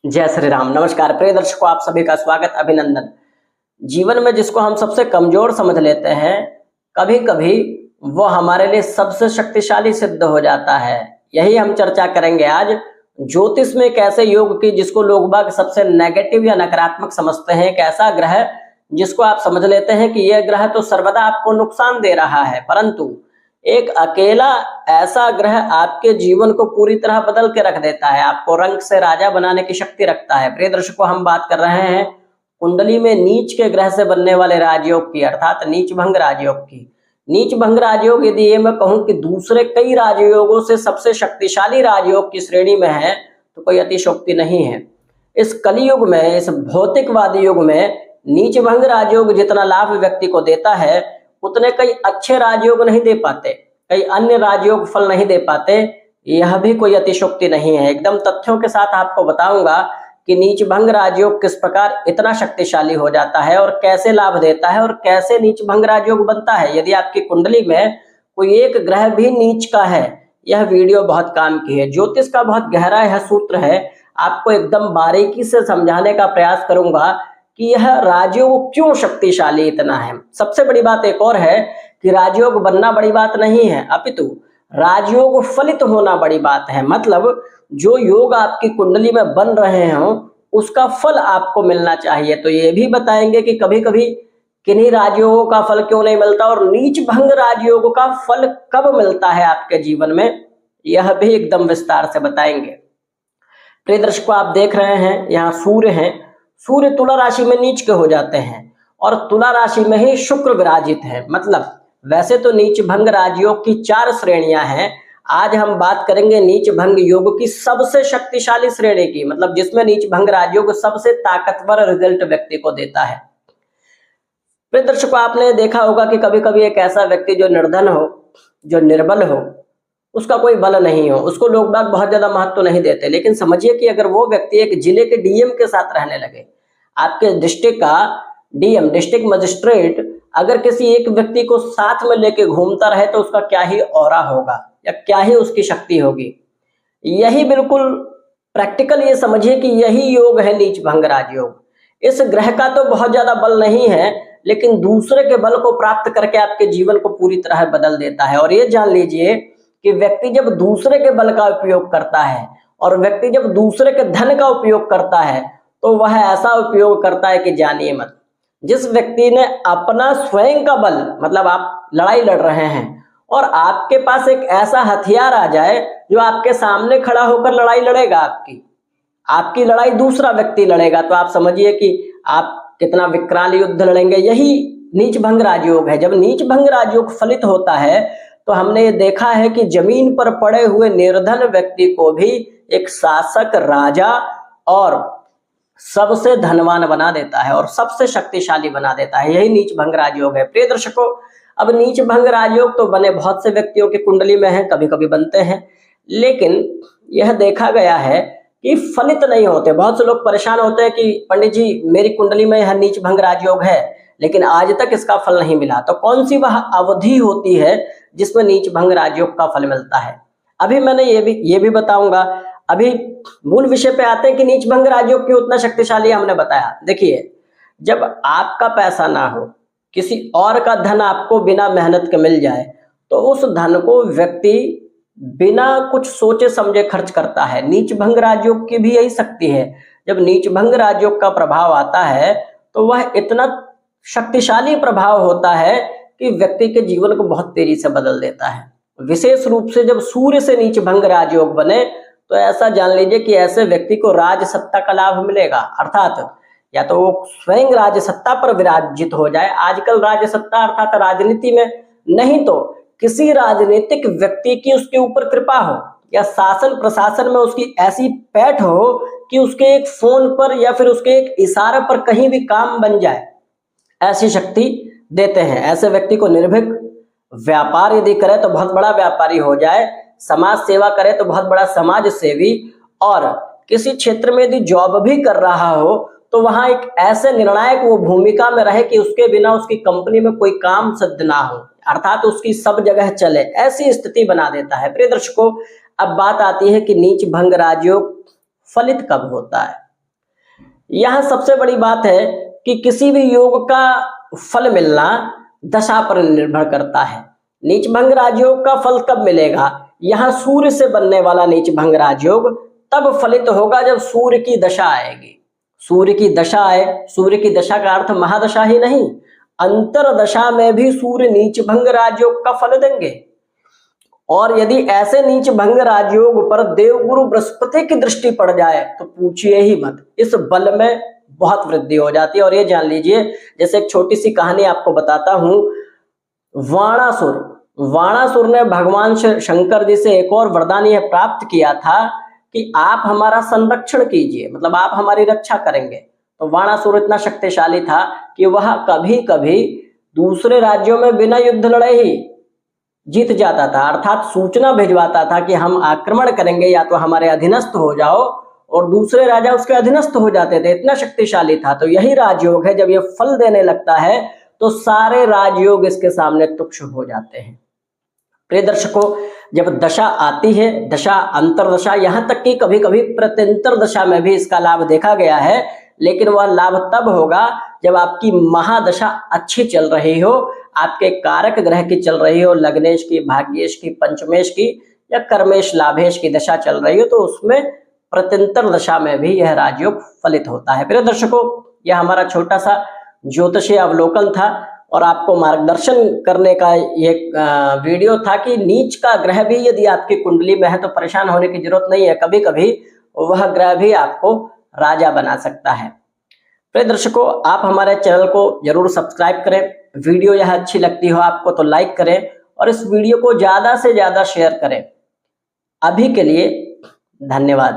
जय श्री राम। नमस्कार प्रिय दर्शकों, आप सभी का स्वागत, अभिनंदन। जीवन में जिसको हम सबसे कमजोर समझ लेते हैं, कभी कभी वो हमारे लिए सबसे शक्तिशाली सिद्ध हो जाता है। यही हम चर्चा करेंगे आज। ज्योतिष में एक ऐसे योग की जिसको लोग बाग सबसे नेगेटिव या नकारात्मक समझते हैं, एक ऐसा ग्रह जिसको आप समझ लेते हैं कि यह ग्रह तो सर्वदा आपको नुकसान दे रहा है, परंतु एक अकेला ऐसा ग्रह आपके जीवन को पूरी तरह बदल के रख देता है, आपको रंग से राजा बनाने की शक्ति रखता है। प्रिय दर्शकों, हम बात कर रहे हैं कुंडली में नीच के ग्रह से बनने वाले राजयोग की, अर्थात नीच भंग राजयोग की। नीच भंग राजयोग यदि ये मैं कहूं कि दूसरे कई राजयोगों से सबसे शक्तिशाली राजयोग की श्रेणी में है तो कोई अतिशयोक्ति नहीं है। इस कलियुग में, इस भौतिकवादी युग में नीच भंग राजयोग जितना लाभ व्यक्ति को देता है उतने कई अच्छे राजयोग नहीं दे पाते, कई अन्य राजयोग फल नहीं दे पाते। यह भी कोई अतिशयोक्ति नहीं है। एकदम तथ्यों के साथ आपको बताऊंगा कि नीच भंग राजयोग किस प्रकार इतना शक्तिशाली हो जाता है और कैसे लाभ देता है और कैसे नीच भंग राजयोग बनता है। यदि आपकी कुंडली में कोई एक ग्रह भी नीच का है, यह वीडियो बहुत काम की है। ज्योतिष का बहुत गहरा यह सूत्र है, आपको एकदम बारीकी से समझाने का प्रयास करूंगा कि यह राजयोग क्यों शक्तिशाली इतना है। सबसे बड़ी बात एक और है कि राजयोग बनना बड़ी बात नहीं है, अपितु राजयोग फलित होना बड़ी बात है। मतलब जो योग आपकी कुंडली में बन रहे हो उसका फल आपको मिलना चाहिए। तो ये भी बताएंगे कि कभी कभी किन्हीं राजयोगों का फल क्यों नहीं मिलता और नीच भंग राजयोग का फल कब मिलता है आपके जीवन में, यह भी एकदम विस्तार से बताएंगे। प्रिय दर्शकों, आप देख रहे हैं यहाँ सूर्य हैं, सूर्य तुला राशि में नीच के हो जाते हैं और तुला राशि में ही शुक्र विराजित है। मतलब वैसे तो नीच भंग राजयोग की 4 श्रेणियां हैं, आज हम बात करेंगे नीच भंग योग की सबसे शक्तिशाली श्रेणी की, मतलब जिसमें नीच भंग राजयोग सबसे ताकतवर रिजल्ट व्यक्ति को देता है। प्रिय दर्शकों, आपने देखा होगा कि कभी कभी एक ऐसा व्यक्ति जो निर्धन हो, जो निर्बल हो, उसका कोई बल नहीं हो, उसको लोग बाग बहुत ज्यादा महत्व नहीं देते। लेकिन समझिए कि अगर वो व्यक्ति एक जिले के डीएम के साथ रहने लगे, आपके डिस्ट्रिक्ट का डीएम, डिस्ट्रिक्ट मजिस्ट्रेट, अगर किसी एक व्यक्ति को साथ में लेके घूमता रहे तो उसका क्या ही ऑरा होगा या क्या ही उसकी शक्ति होगी। यही बिल्कुल प्रैक्टिकल ये समझिए कि यही योग है नीच भंग राजयोग। इस ग्रह का तो बहुत ज्यादा बल नहीं है, लेकिन दूसरे के बल को प्राप्त करके आपके जीवन को पूरी तरह बदल देता है। और ये जान लीजिए कि व्यक्ति जब दूसरे के बल का उपयोग करता है और व्यक्ति जब दूसरे के धन का उपयोग करता है तो वह ऐसा उपयोग करता है कि जानिए मत। जिस व्यक्ति ने अपना स्वयं का बल, मतलब आप लड़ाई लड़ रहे हैं और आपके पास एक ऐसा हथियार आ जाए जो आपके सामने खड़ा होकर लड़ाई लड़ेगा, आपकी लड़ाई दूसरा व्यक्ति लड़ेगा, तो आप समझिए कि आप कितना विकराल युद्ध लड़ेंगे। यही नीच भंग राजयोग है। जब नीच भंग राजयोग फलित होता है तो हमने ये देखा है कि जमीन पर पड़े हुए निर्धन व्यक्ति को भी एक शासक, राजा और सबसे धनवान बना देता है और सबसे शक्तिशाली बना देता है। यही नीच भंग राजयोग है। प्रिय दर्शकों, अब नीच भंग राजयोग तो बने बहुत से व्यक्तियों की कुंडली में है, कभी कभी बनते हैं, लेकिन यह देखा गया है कि फलित नहीं होते। बहुत से लोग परेशान होते हैं कि पंडित जी मेरी कुंडली में यह नीच भंग राजयोग है लेकिन आज तक इसका फल नहीं मिला। तो कौन सी वह अवधि होती है जिसमें नीच भंग राजयोग का फल मिलता है, अभी मैंने ये भी बताऊंगा। अभी मूल विषय पे आते हैं कि नीच भंग राजयोग क्यों उतना शक्तिशाली है। हमने बताया, देखिए, जब आपका पैसा ना हो, किसी और का धन आपको बिना मेहनत के मिल जाए तो उस धन को व्यक्ति बिना कुछ सोचे समझे खर्च करता है। नीच भंग राजयोग की भी यही शक्ति है। जब नीच भंग राजयोग का प्रभाव आता है तो वह इतना शक्तिशाली प्रभाव होता है कि व्यक्ति के जीवन को बहुत तेजी से बदल देता है। विशेष रूप से जब सूर्य से नीच भंग राजयोग बने तो ऐसा जान लीजिए कि ऐसे व्यक्ति को राज सत्ता का लाभ मिलेगा, अर्थात या तो वो स्वयं राज सत्ता पर विराजित हो जाए, आजकल राज सत्ता अर्थात राजनीति में, नहीं तो किसी राजनीतिक व्यक्ति की उसके ऊपर कृपा हो या शासन प्रशासन में उसकी ऐसी पैठ हो कि उसके एक फोन पर या फिर उसके एक इशारे पर कहीं भी काम बन जाए, ऐसी शक्ति देते हैं। ऐसे व्यक्ति को निर्भीक व्यापार यदि करे तो बहुत बड़ा व्यापारी हो जाए, समाज सेवा करे तो बहुत बड़ा समाज सेवी, और किसी क्षेत्र में यदि जॉब भी कर रहा हो तो वहां एक ऐसे निर्णायक वो भूमिका में रहे कि उसके बिना उसकी कंपनी में कोई काम सिद्ध ना हो, अर्थात उसकी सब जगह चले, ऐसी स्थिति बना देता है। प्रिय दर्शकों, अब बात आती है कि नीच भंग राजयोग फलित कब होता है। यहाँ सबसे बड़ी बात है कि किसी भी योग का फल मिलना दशा पर निर्भर करता है। नीच भंग राजयोग का फल कब मिलेगा? यहाँ सूर्य से बनने वाला नीच भंग राजयोग तब फलित होगा जब सूर्य की दशा आएगी। सूर्य की दशा आए, सूर्य की दशा का अर्थ महादशा ही नहीं, अंतर दशा में भी सूर्य नीच भंग राजयोग का फल देंगे। और यदि ऐसे नीच भंग राजयोग पर देवगुरु बृहस्पति की दृष्टि पड़ जाए तो पूछिए ही मत, इस बल में बहुत वृद्धि हो जाती है। और ये जान लीजिए, जैसे एक छोटी सी कहानी आपको बताता हूं। वाणासुर ने भगवान शंकर जी से एक और वरदान यह प्राप्त किया था कि आप हमारा संरक्षण कीजिए, मतलब आप हमारी रक्षा करेंगे। तो वाणासुर इतना शक्तिशाली था कि वह कभी कभी दूसरे राज्यों में बिना युद्ध लड़े ही जीत जाता था, अर्थात सूचना भिजवाता था कि हम आक्रमण करेंगे, या तो हमारे अधीनस्थ हो जाओ, और दूसरे राजा उसके अधीनस्थ हो जाते थे। इतना शक्तिशाली था। तो यही राजयोग है, जब ये फल देने लगता है तो सारे राजयोग इसके सामने तुच्छ हो जाते हैं। प्रिय दर्शकों, जब दशा आती है, दशा, अंतरदशा, यहाँ तक कि कभी कभी प्रत्यंतर दशा में भी इसका लाभ देखा गया है, लेकिन वह लाभ तब होगा जब आपकी महादशा अच्छी चल रही हो, आपके कारक ग्रह की चल रही हो, लग्नेश की, भाग्येश की, पंचमेश की या कर्मेश लाभेश की दशा चल रही हो, तो उसमें प्रत्यंतर दशा में भी यह राजयोग फलित होता है। प्रिय दर्शकों, यह हमारा छोटा सा ज्योतिषीय अवलोकन था और आपको मार्गदर्शन करने का ये वीडियो था कि नीच का ग्रह भी यदि आपकी कुंडली में है तो परेशान होने की जरूरत नहीं है। कभी कभी वह ग्रह भी आपको राजा बना सकता है। प्रिय दर्शकों, आप हमारे चैनल को जरूर सब्सक्राइब करें। वीडियो यह अच्छी लगती हो आपको तो लाइक करें और इस वीडियो को ज्यादा से ज्यादा शेयर करें। अभी के लिए धन्यवाद।